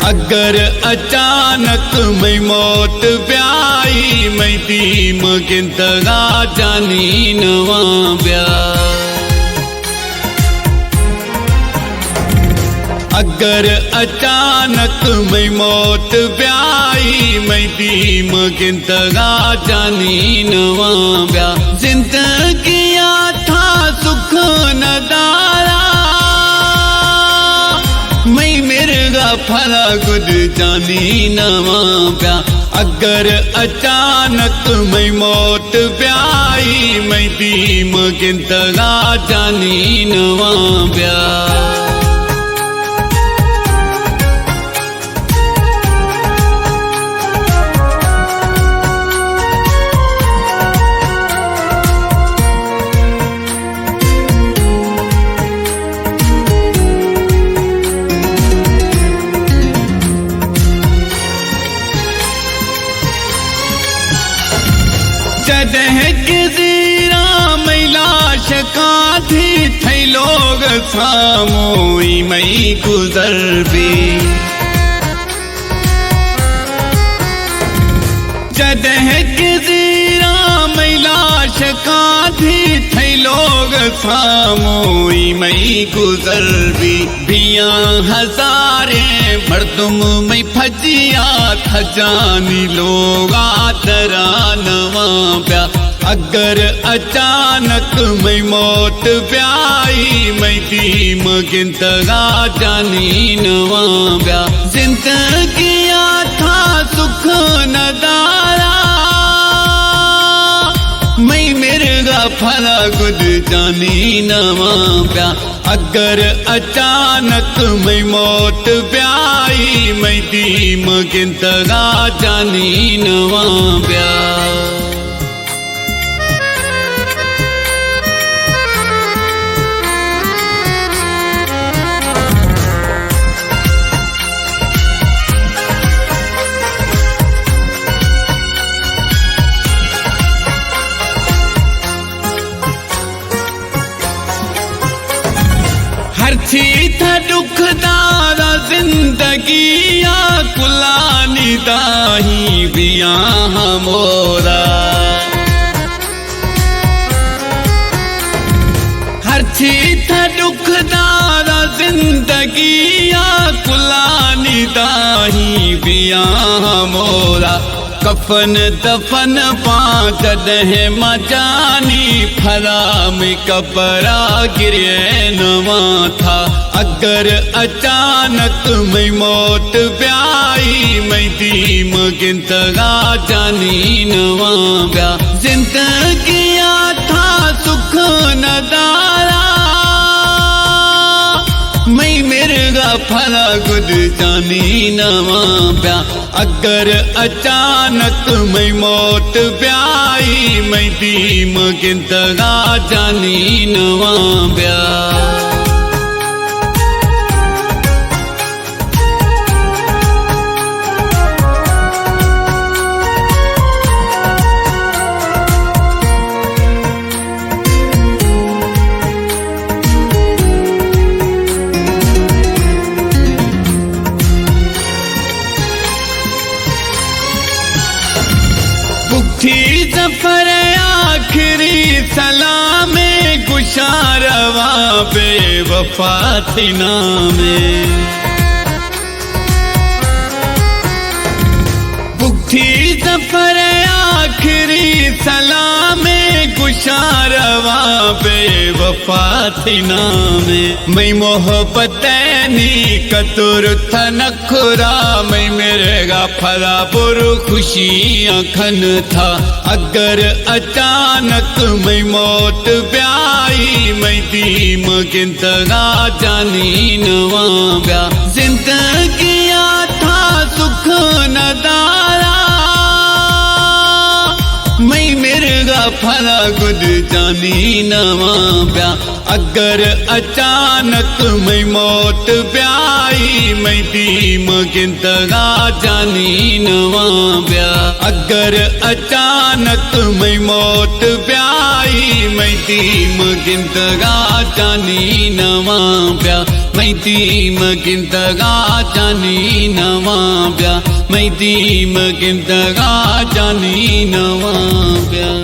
अगर अचानक मैं मौत ब्याई मैं दीम गिंदगा जानी नवा ब्या। अगर अचानक मैं मौत ब्याई मैं दीम गिंदगा जानी नवा ब्या। जिंदगी था सुख नदारा मैं मिर्गा फला गुद जानी नवा ब्या। अगर अचानक मैं मौत ब्याई मैं दीम गिंदगा जानी नवा ब्या। जदह के जीरा मैं लाश कांधी थे लोग सामोई मैं गुजर भी। जदह के जीरा मैं लाश कांधी थे लोग सामोई मैं गुजर भी। बिया हजारे मर्दुम में फजिया था जानी लोग आतरा नवा ब्या। अगर अचानक मैं मौत ब्याई मैं दीम गिंदगा जानी नवा ब्या। जिंदगी था सुख नदारा मैं मिर्गा फला गुद जानी नवा ब्या। अगर अचानक मैं मौत ब्याई मैं दीम गिंदगा जानी नवा ब्या। थी था दुखदारा जिंदगी या कुलानी दाही बिया मोरा। हर थी था दुखदारा जिंदगी या कुलानी दाही बिया मोरा। कफन दफन पाँच दह मजानी फराम कपरा गिरे नवा था। अगर अचानक मैं मौत ब्याई मैं दीम गिंदगा जानी नवा ब्या। जिंदगी था सुख नदारा मैं मिर्गा फला गुद जानी नवा ब्या। अगर अचानक मैं मौत ब्याई मैं दीम गिंदगा जानी नवा ब्या। थी जफर आखिरी सलाम गुशारवा बेवफा थी नामे। थी जफर आखिरी सलाम गुशारवा बेवफा थी नामे। मैं मोहब्बत नी कतुर थनखुरा मैं मिर्गा फला बुरु खुशियाँ खन था। अगर अचानक मैं मौत ब्याई मैं दीम गिंदगा जानी नवा ब्या। जिंदगी था सुख नदारा मैं मिर्गा फला गुद जानी नवा ब्या। अगर अचानक मैं मौत ब्याई मैं दीम गिंदगा जानी नवा ब्या। अगर अचानक अचानक मैं मौत ब्याई मैं दीम गिंदगा जानी नवा ब्या मैं दीम गिंदगा जानी नवा ब्या मैं दीम गिंदगा जानी नवा ब्या।